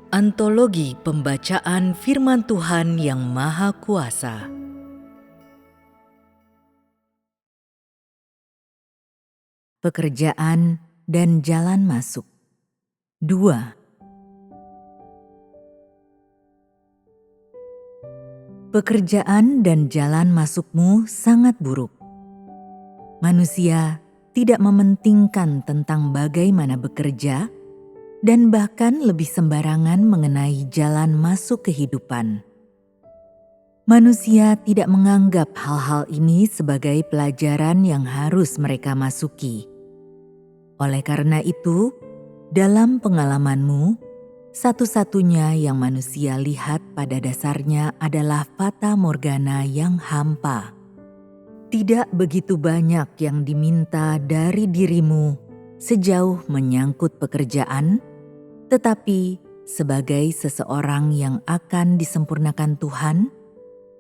Antologi Pembacaan Firman Tuhan yang Maha Kuasa. Pekerjaan dan jalan masuk. 2. Pekerjaan dan jalan masukmu sangat buruk. Manusia tidak mementingkan tentang bagaimana bekerja dan bahkan lebih sembarangan mengenai jalan masuk kehidupan. Manusia tidak menganggap hal-hal ini sebagai pelajaran yang harus mereka masuki. Oleh karena itu, dalam pengalamanmu, satu-satunya yang manusia lihat pada dasarnya adalah fata morgana yang hampa. Tidak begitu banyak yang diminta dari dirimu sejauh menyangkut pekerjaan, tetapi sebagai seseorang yang akan disempurnakan Tuhan,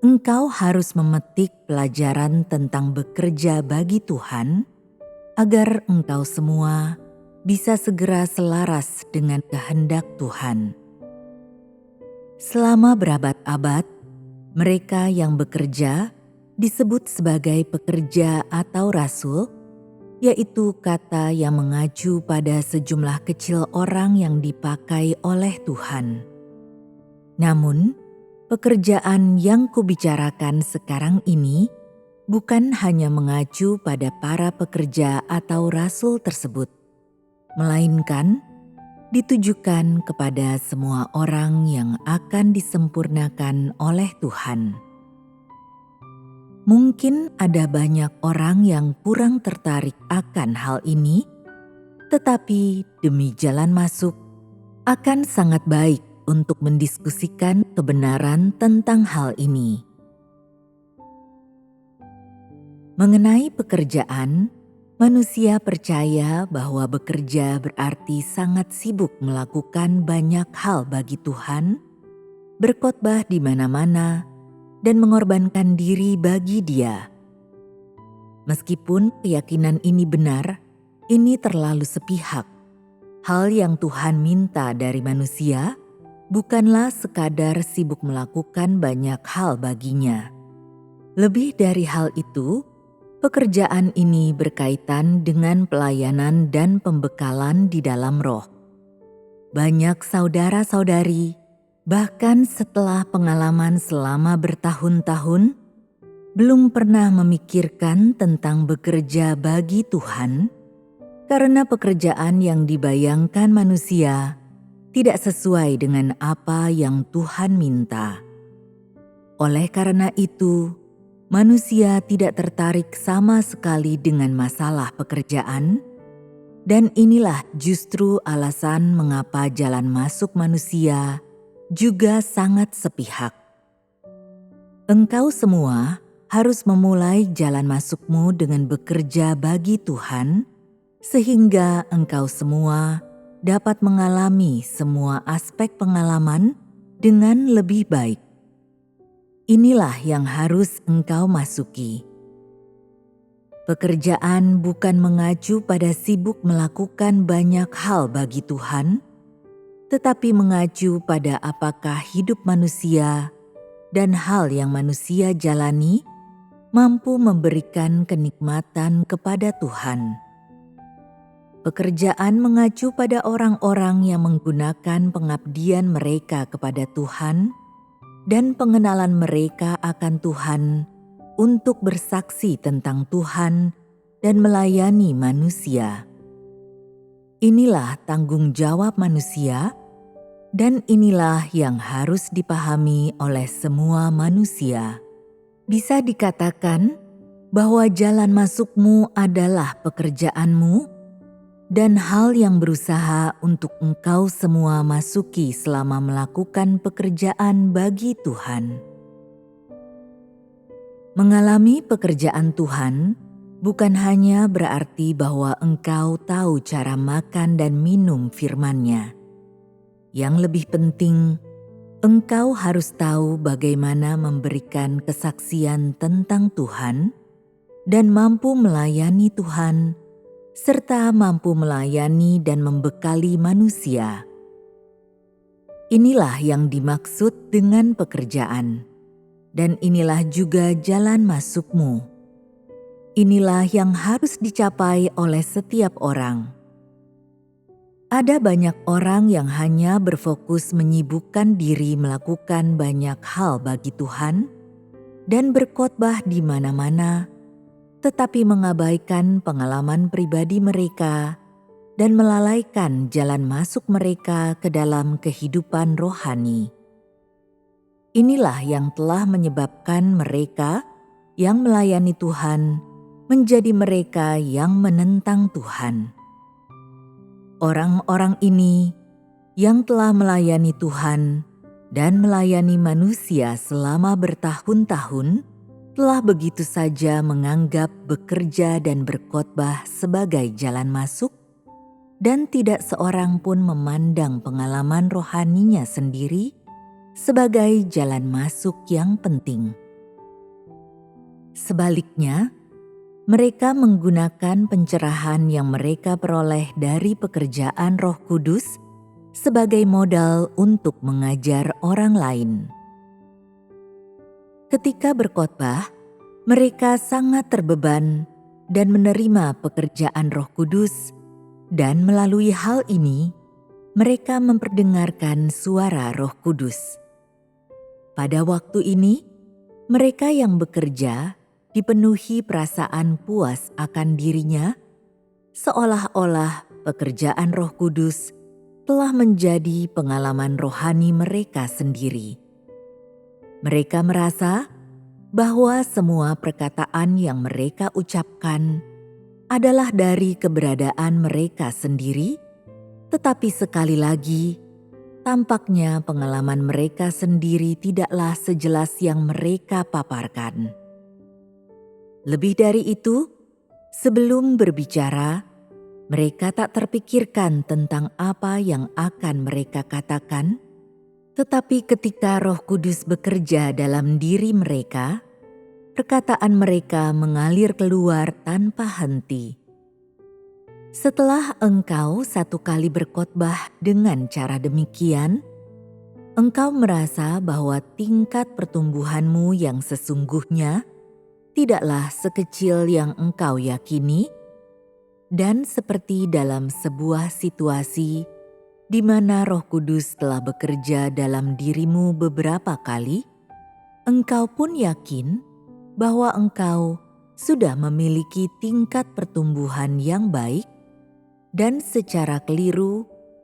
engkau harus memetik pelajaran tentang bekerja bagi Tuhan, agar engkau semua bisa segera selaras dengan kehendak Tuhan. Selama berabad-abad, mereka yang bekerja disebut sebagai pekerja atau rasul, yaitu kata yang mengacu pada sejumlah kecil orang yang dipakai oleh Tuhan. Namun, pekerjaan yang kubicarakan sekarang ini bukan hanya mengacu pada para pekerja atau rasul tersebut, melainkan ditujukan kepada semua orang yang akan disempurnakan oleh Tuhan. Mungkin ada banyak orang yang kurang tertarik akan hal ini, tetapi demi jalan masuk, akan sangat baik untuk mendiskusikan kebenaran tentang hal ini. Mengenai pekerjaan, manusia percaya bahwa bekerja berarti sangat sibuk melakukan banyak hal bagi Tuhan, berkhotbah di mana-mana, dan mengorbankan diri bagi Dia. Meskipun keyakinan ini benar, ini terlalu sepihak. Hal yang Tuhan minta dari manusia bukanlah sekadar sibuk melakukan banyak hal baginya. Lebih dari hal itu, pekerjaan ini berkaitan dengan pelayanan dan pembekalan di dalam roh. Banyak saudara-saudari, bahkan setelah pengalaman selama bertahun-tahun, belum pernah memikirkan tentang bekerja bagi Tuhan, karena pekerjaan yang dibayangkan manusia tidak sesuai dengan apa yang Tuhan minta. Oleh karena itu, manusia tidak tertarik sama sekali dengan masalah pekerjaan, dan inilah justru alasan mengapa jalan masuk manusia juga sangat sepihak. Engkau semua harus memulai jalan masukmu dengan bekerja bagi Tuhan, sehingga engkau semua dapat mengalami semua aspek pengalaman dengan lebih baik. Inilah yang harus engkau masuki. Pekerjaan bukan mengacu pada sibuk melakukan banyak hal bagi Tuhan, tetapi mengacu pada apakah hidup manusia dan hal yang manusia jalani mampu memberikan kenikmatan kepada Tuhan. Pekerjaan mengacu pada orang-orang yang menggunakan pengabdian mereka kepada Tuhan dan pengenalan mereka akan Tuhan untuk bersaksi tentang Tuhan dan melayani manusia. Inilah tanggung jawab manusia, dan inilah yang harus dipahami oleh semua manusia. Bisa dikatakan bahwa jalan masukmu adalah pekerjaanmu, dan hal yang berusaha untuk engkau semua masuki selama melakukan pekerjaan bagi Tuhan. Mengalami pekerjaan Tuhan bukan hanya berarti bahwa engkau tahu cara makan dan minum firman-Nya. Yang lebih penting, engkau harus tahu bagaimana memberikan kesaksian tentang Tuhan dan mampu melayani Tuhan, serta mampu melayani dan membekali manusia. Inilah yang dimaksud dengan pekerjaan, dan inilah juga jalan masukmu. Inilah yang harus dicapai oleh setiap orang. Ada banyak orang yang hanya berfokus menyibukkan diri melakukan banyak hal bagi Tuhan dan berkhotbah di mana-mana, tetapi mengabaikan pengalaman pribadi mereka dan melalaikan jalan masuk mereka ke dalam kehidupan rohani. Inilah yang telah menyebabkan mereka yang melayani Tuhan menjadi mereka yang menentang Tuhan. Orang-orang ini yang telah melayani Tuhan dan melayani manusia selama bertahun-tahun telah begitu saja menganggap bekerja dan berkhotbah sebagai jalan masuk, dan tidak seorang pun memandang pengalaman rohaninya sendiri sebagai jalan masuk yang penting. Sebaliknya, mereka menggunakan pencerahan yang mereka peroleh dari pekerjaan Roh Kudus sebagai modal untuk mengajar orang lain. Ketika berkhotbah, mereka sangat terbeban dan menerima pekerjaan Roh Kudus, dan melalui hal ini, mereka memperdengarkan suara Roh Kudus. Pada waktu ini, mereka yang bekerja dipenuhi perasaan puas akan dirinya, seolah-olah pekerjaan Roh Kudus telah menjadi pengalaman rohani mereka sendiri. Mereka merasa bahwa semua perkataan yang mereka ucapkan adalah dari keberadaan mereka sendiri, tetapi sekali lagi, tampaknya pengalaman mereka sendiri tidaklah sejelas yang mereka paparkan. Lebih dari itu, sebelum berbicara, mereka tak terpikirkan tentang apa yang akan mereka katakan, tetapi ketika Roh Kudus bekerja dalam diri mereka, perkataan mereka mengalir keluar tanpa henti. Setelah engkau satu kali berkhotbah dengan cara demikian, engkau merasa bahwa tingkat pertumbuhanmu yang sesungguhnya tidaklah sekecil yang engkau yakini, dan seperti dalam sebuah situasi di mana Roh Kudus telah bekerja dalam dirimu beberapa kali, engkau pun yakin bahwa engkau sudah memiliki tingkat pertumbuhan yang baik, dan secara keliru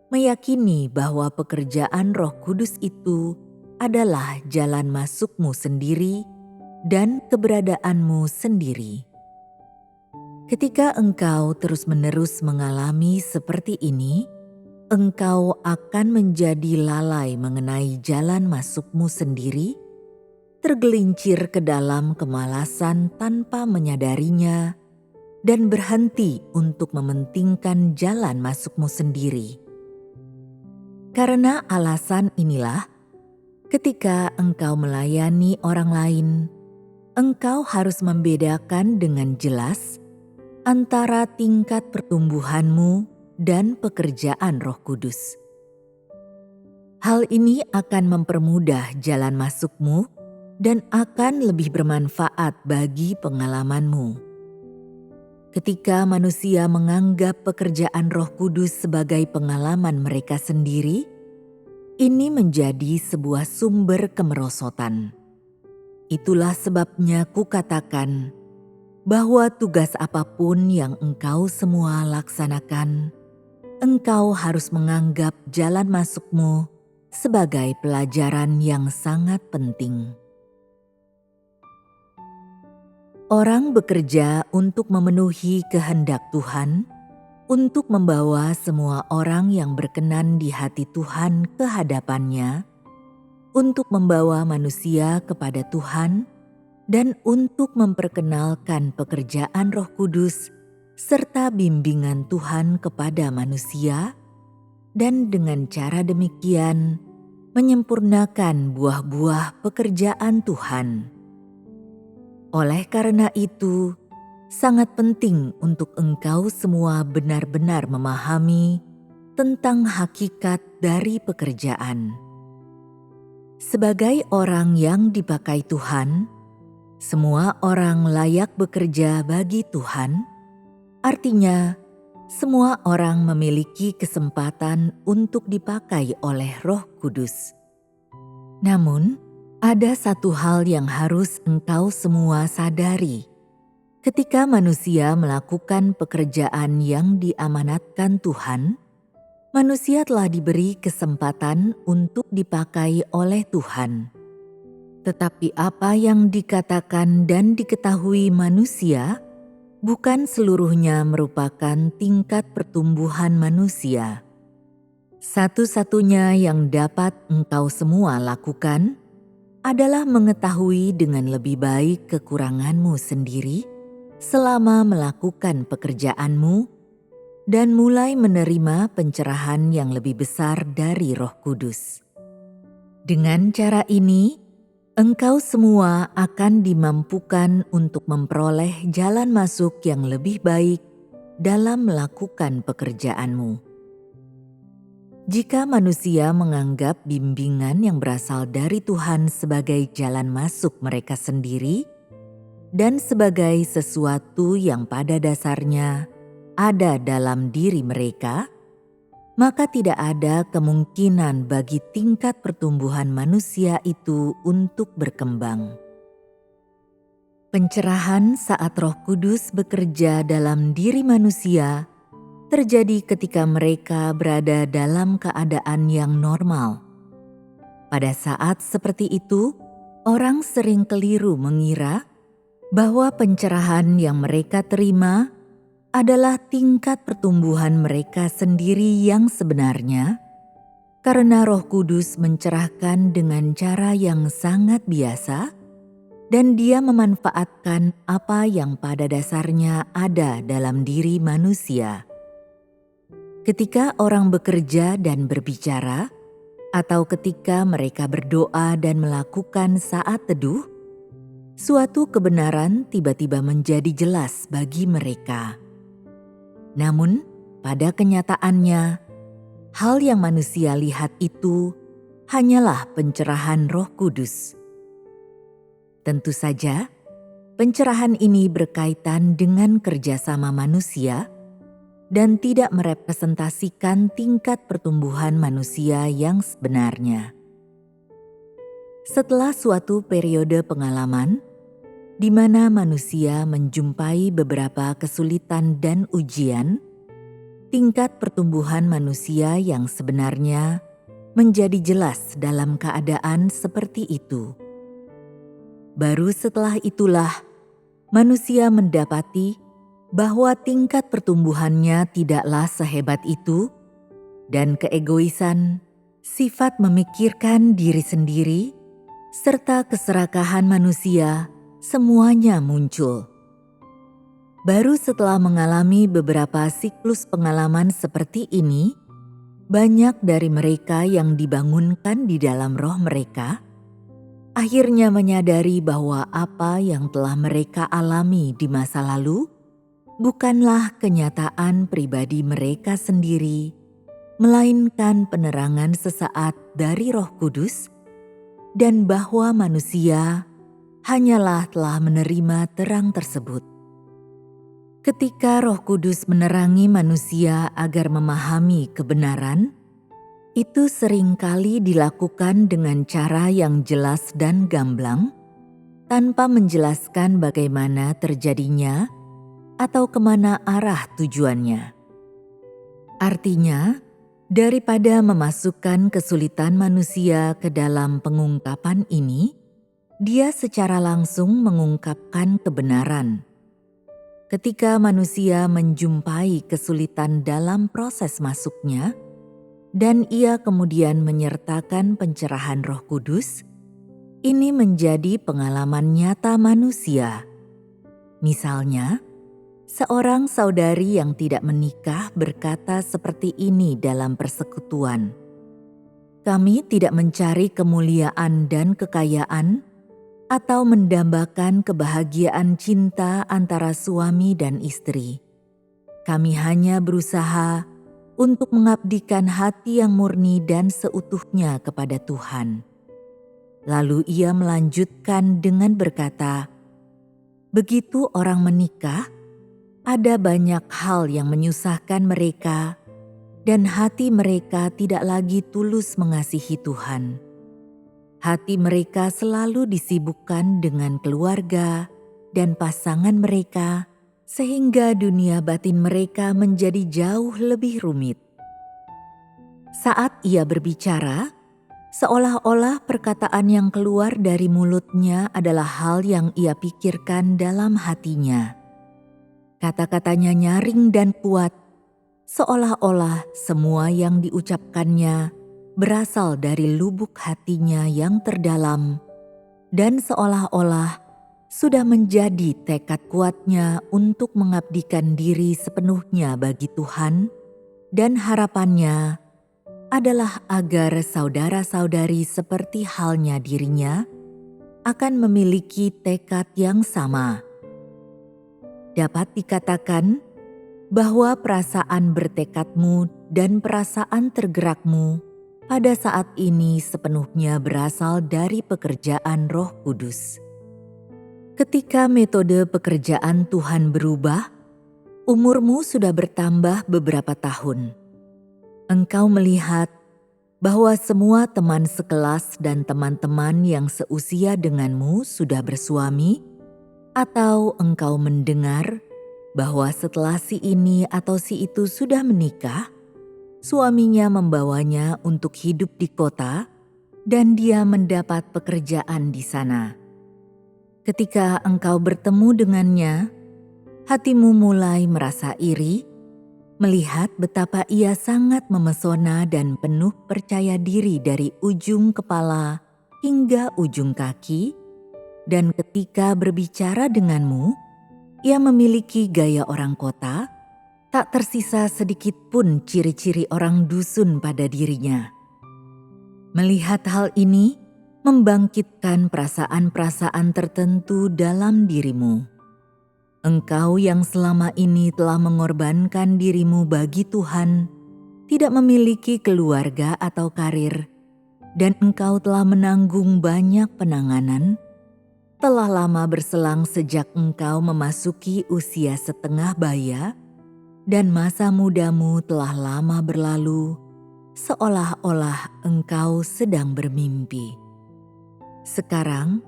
meyakini bahwa pekerjaan Roh Kudus itu adalah jalan masukmu sendiri dan keberadaanmu sendiri. Ketika engkau terus-menerus mengalami seperti ini, engkau akan menjadi lalai mengenai jalan masukmu sendiri, tergelincir ke dalam kemalasan tanpa menyadarinya, dan berhenti untuk mementingkan jalan masukmu sendiri. Karena alasan inilah, ketika engkau melayani orang lain, engkau harus membedakan dengan jelas antara tingkat pertumbuhanmu dan pekerjaan Roh Kudus. Hal ini akan mempermudah jalan masukmu dan akan lebih bermanfaat bagi pengalamanmu. Ketika manusia menganggap pekerjaan Roh Kudus sebagai pengalaman mereka sendiri, ini menjadi sebuah sumber kemerosotan. Itulah sebabnya kukatakan bahwa tugas apapun yang engkau semua laksanakan, engkau harus menganggap jalan masukmu sebagai pelajaran yang sangat penting. Orang bekerja untuk memenuhi kehendak Tuhan, untuk membawa semua orang yang berkenan di hati Tuhan ke hadapannya, untuk membawa manusia kepada Tuhan, dan untuk memperkenalkan pekerjaan Roh Kudus serta bimbingan Tuhan kepada manusia, dan dengan cara demikian menyempurnakan buah-buah pekerjaan Tuhan. Oleh karena itu, sangat penting untuk engkau semua benar-benar memahami tentang hakikat dari pekerjaan. Sebagai orang yang dipakai Tuhan, semua orang layak bekerja bagi Tuhan. Artinya, semua orang memiliki kesempatan untuk dipakai oleh Roh Kudus. Namun, ada satu hal yang harus engkau semua sadari. Ketika manusia melakukan pekerjaan yang diamanatkan Tuhan, manusia telah diberi kesempatan untuk dipakai oleh Tuhan. Tetapi apa yang dikatakan dan diketahui manusia bukan seluruhnya merupakan tingkat pertumbuhan manusia. Satu-satunya yang dapat engkau semua lakukan adalah mengetahui dengan lebih baik kekuranganmu sendiri selama melakukan pekerjaanmu dan mulai menerima pencerahan yang lebih besar dari Roh Kudus. Dengan cara ini, engkau semua akan dimampukan untuk memperoleh jalan masuk yang lebih baik dalam melakukan pekerjaanmu. Jika manusia menganggap bimbingan yang berasal dari Tuhan sebagai jalan masuk mereka sendiri dan sebagai sesuatu yang pada dasarnya ada dalam diri mereka, maka tidak ada kemungkinan bagi tingkat pertumbuhan manusia itu untuk berkembang. Pencerahan saat Roh Kudus bekerja dalam diri manusia terjadi ketika mereka berada dalam keadaan yang normal. Pada saat seperti itu, orang sering keliru mengira bahwa pencerahan yang mereka terima adalah tingkat pertumbuhan mereka sendiri yang sebenarnya, karena Roh Kudus mencerahkan dengan cara yang sangat biasa dan Dia memanfaatkan apa yang pada dasarnya ada dalam diri manusia. Ketika orang bekerja dan berbicara, atau ketika mereka berdoa dan melakukan saat teduh, suatu kebenaran tiba-tiba menjadi jelas bagi mereka. Namun, pada kenyataannya, hal yang manusia lihat itu hanyalah pencerahan Roh Kudus. Tentu saja, pencerahan ini berkaitan dengan kerjasama manusia dan tidak merepresentasikan tingkat pertumbuhan manusia yang sebenarnya. Setelah suatu periode pengalaman, di mana manusia menjumpai beberapa kesulitan dan ujian, tingkat pertumbuhan manusia yang sebenarnya menjadi jelas dalam keadaan seperti itu. Baru setelah itulah manusia mendapati bahwa tingkat pertumbuhannya tidaklah sehebat itu, dan keegoisan, sifat memikirkan diri sendiri, serta keserakahan manusia semuanya muncul. Baru setelah mengalami beberapa siklus pengalaman seperti ini, banyak dari mereka yang dibangunkan di dalam roh mereka akhirnya menyadari bahwa apa yang telah mereka alami di masa lalu bukanlah kenyataan pribadi mereka sendiri, melainkan penerangan sesaat dari Roh Kudus, dan bahwa manusia hanyalah telah menerima terang tersebut. Ketika Roh Kudus menerangi manusia agar memahami kebenaran, itu seringkali dilakukan dengan cara yang jelas dan gamblang, tanpa menjelaskan bagaimana terjadinya atau kemana arah tujuannya. Artinya, daripada memasukkan kesulitan manusia ke dalam pengungkapan ini, Dia secara langsung mengungkapkan kebenaran. Ketika manusia menjumpai kesulitan dalam proses masuknya, dan ia kemudian menyertakan pencerahan Roh Kudus, ini menjadi pengalaman nyata manusia. Misalnya, seorang saudari yang tidak menikah berkata seperti ini dalam persekutuan, "Kami tidak mencari kemuliaan dan kekayaan, atau mendambakan kebahagiaan cinta antara suami dan istri. Kami hanya berusaha untuk mengabdikan hati yang murni dan seutuhnya kepada Tuhan." Lalu ia melanjutkan dengan berkata, "Begitu orang menikah, ada banyak hal yang menyusahkan mereka dan hati mereka tidak lagi tulus mengasihi Tuhan. Hati mereka selalu disibukkan dengan keluarga dan pasangan mereka, sehingga dunia batin mereka menjadi jauh lebih rumit." Saat ia berbicara, seolah-olah perkataan yang keluar dari mulutnya adalah hal yang ia pikirkan dalam hatinya. Kata-katanya nyaring dan kuat, seolah-olah semua yang diucapkannya berasal dari lubuk hatinya yang terdalam, dan seolah-olah sudah menjadi tekad kuatnya untuk mengabdikan diri sepenuhnya bagi Tuhan, dan harapannya adalah agar saudara-saudari seperti halnya dirinya akan memiliki tekad yang sama. Dapat dikatakan bahwa perasaan bertekadmu dan perasaan tergerakmu pada saat ini sepenuhnya berasal dari pekerjaan Roh Kudus. Ketika metode pekerjaan Tuhan berubah, umurmu sudah bertambah beberapa tahun. Engkau melihat bahwa semua teman sekelas dan teman-teman yang seusia denganmu sudah bersuami, atau engkau mendengar bahwa setelah si ini atau si itu sudah menikah, suaminya membawanya untuk hidup di kota dan dia mendapat pekerjaan di sana. Ketika engkau bertemu dengannya, hatimu mulai merasa iri, melihat betapa ia sangat memesona dan penuh percaya diri dari ujung kepala hingga ujung kaki, dan ketika berbicara denganmu, ia memiliki gaya orang kota, tak tersisa sedikit pun ciri-ciri orang dusun pada dirinya. Melihat hal ini, membangkitkan perasaan-perasaan tertentu dalam dirimu. Engkau yang selama ini telah mengorbankan dirimu bagi Tuhan, tidak memiliki keluarga atau karir, dan engkau telah menanggung banyak penanganan, telah lama berselang sejak engkau memasuki usia setengah baya, dan masa mudamu telah lama berlalu, seolah-olah engkau sedang bermimpi. Sekarang,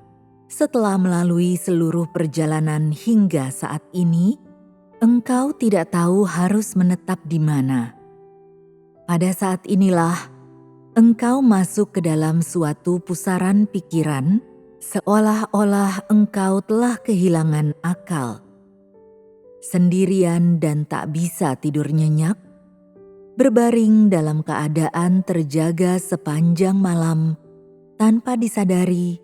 setelah melalui seluruh perjalanan hingga saat ini, engkau tidak tahu harus menetap di mana. Pada saat inilah, engkau masuk ke dalam suatu pusaran pikiran, seolah-olah engkau telah kehilangan akal. Sendirian dan tak bisa tidur nyenyak, berbaring dalam keadaan terjaga sepanjang malam, tanpa disadari,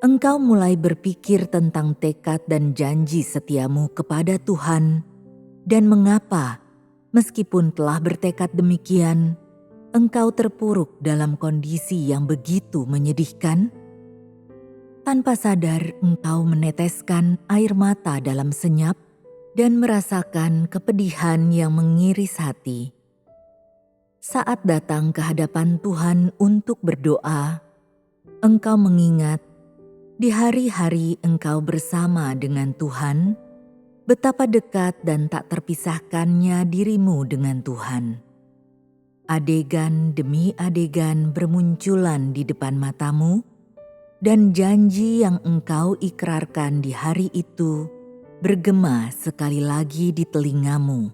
engkau mulai berpikir tentang tekad dan janji setiamu kepada Tuhan, dan mengapa, meskipun telah bertekad demikian, engkau terpuruk dalam kondisi yang begitu menyedihkan? Tanpa sadar, engkau meneteskan air mata dalam senyap dan merasakan kepedihan yang mengiris hati. Saat datang ke hadapan Tuhan untuk berdoa, engkau mengingat di hari-hari engkau bersama dengan Tuhan, betapa dekat dan tak terpisahkannya dirimu dengan Tuhan. Adegan demi adegan bermunculan di depan matamu, dan janji yang engkau ikrarkan di hari itu bergema sekali lagi di telingamu.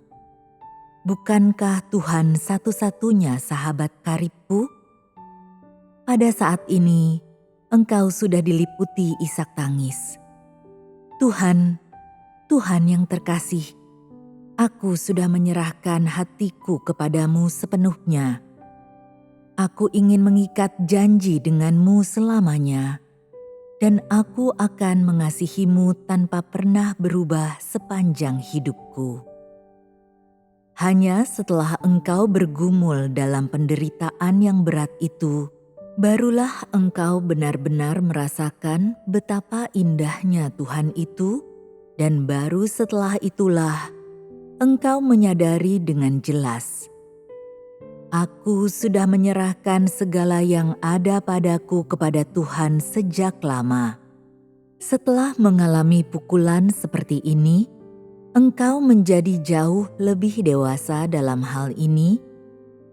Bukankah Tuhan satu-satunya sahabat karibku? Pada saat ini, engkau sudah diliputi isak tangis. Tuhan, Tuhan yang terkasih, aku sudah menyerahkan hatiku kepadamu sepenuhnya. Aku ingin mengikat janji denganmu selamanya, dan aku akan mengasihimu tanpa pernah berubah sepanjang hidupku. Hanya setelah engkau bergumul dalam penderitaan yang berat itu, barulah engkau benar-benar merasakan betapa indahnya Tuhan itu, dan baru setelah itulah engkau menyadari dengan jelas Aku sudah menyerahkan segala yang ada padaku kepada Tuhan sejak lama. Setelah mengalami pukulan seperti ini, engkau menjadi jauh lebih dewasa dalam hal ini,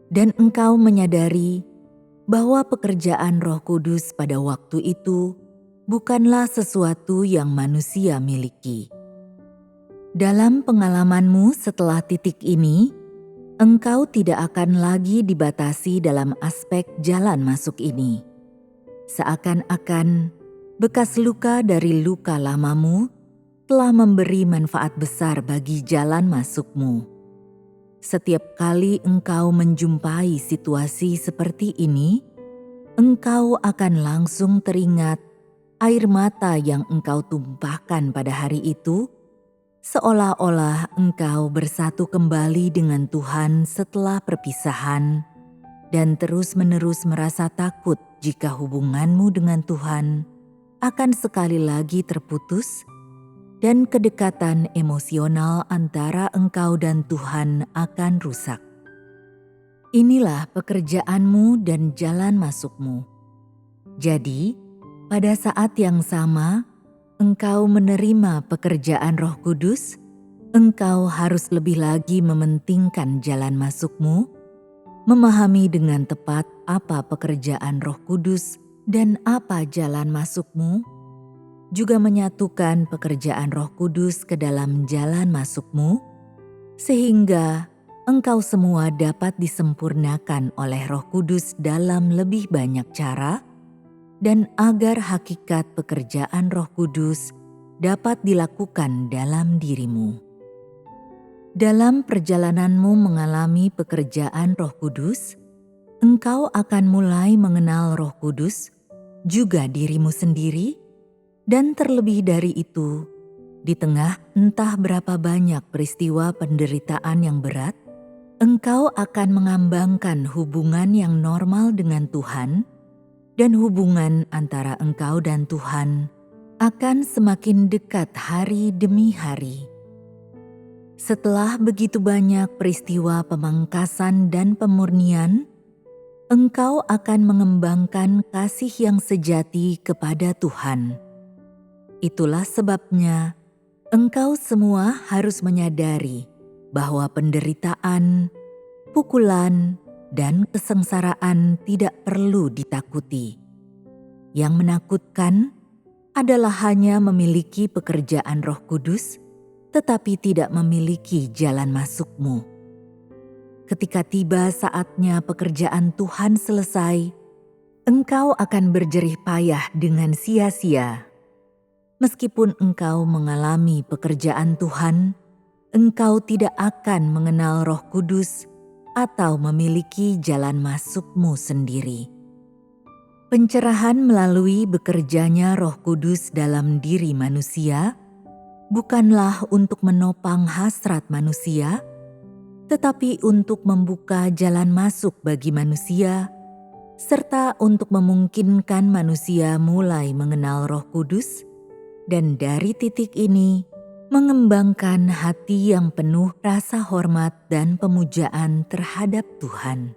dan engkau menyadari bahwa pekerjaan Roh Kudus pada waktu itu bukanlah sesuatu yang manusia miliki. Dalam pengalamanmu setelah titik ini, engkau tidak akan lagi dibatasi dalam aspek jalan masuk ini. Seakan-akan bekas luka dari luka lamamu telah memberi manfaat besar bagi jalan masukmu. Setiap kali engkau menjumpai situasi seperti ini, engkau akan langsung teringat air mata yang engkau tumpahkan pada hari itu, seolah-olah engkau bersatu kembali dengan Tuhan setelah perpisahan dan terus-menerus merasa takut jika hubunganmu dengan Tuhan akan sekali lagi terputus dan kedekatan emosional antara engkau dan Tuhan akan rusak. Inilah pekerjaanmu dan jalan masukmu. Jadi, pada saat yang sama, engkau menerima pekerjaan Roh Kudus, engkau harus lebih lagi mementingkan jalan masukmu, memahami dengan tepat apa pekerjaan Roh Kudus dan apa jalan masukmu, juga menyatukan pekerjaan Roh Kudus ke dalam jalan masukmu, sehingga engkau semua dapat disempurnakan oleh Roh Kudus dalam lebih banyak cara, dan agar hakikat pekerjaan Roh Kudus dapat dilakukan dalam dirimu. Dalam perjalananmu mengalami pekerjaan Roh Kudus, engkau akan mulai mengenal Roh Kudus, juga dirimu sendiri, dan terlebih dari itu, di tengah entah berapa banyak peristiwa penderitaan yang berat, engkau akan mengambangkan hubungan yang normal dengan Tuhan, dan hubungan antara engkau dan Tuhan akan semakin dekat hari demi hari. Setelah begitu banyak peristiwa pemangkasan dan pemurnian, engkau akan mengembangkan kasih yang sejati kepada Tuhan. Itulah sebabnya engkau semua harus menyadari bahwa penderitaan, pukulan, dan kesengsaraan tidak perlu ditakuti. Yang menakutkan adalah hanya memiliki pekerjaan Roh Kudus, tetapi tidak memiliki jalan masukmu. Ketika tiba saatnya pekerjaan Tuhan selesai, engkau akan berjerih payah dengan sia-sia. Meskipun engkau mengalami pekerjaan Tuhan, engkau tidak akan mengenal Roh Kudus atau memiliki jalan masukmu sendiri. Pencerahan melalui bekerjanya Roh Kudus dalam diri manusia bukanlah untuk menopang hasrat manusia, tetapi untuk membuka jalan masuk bagi manusia, serta untuk memungkinkan manusia mulai mengenal Roh Kudus, dan dari titik ini mengembangkan hati yang penuh rasa hormat dan pemujaan terhadap Tuhan.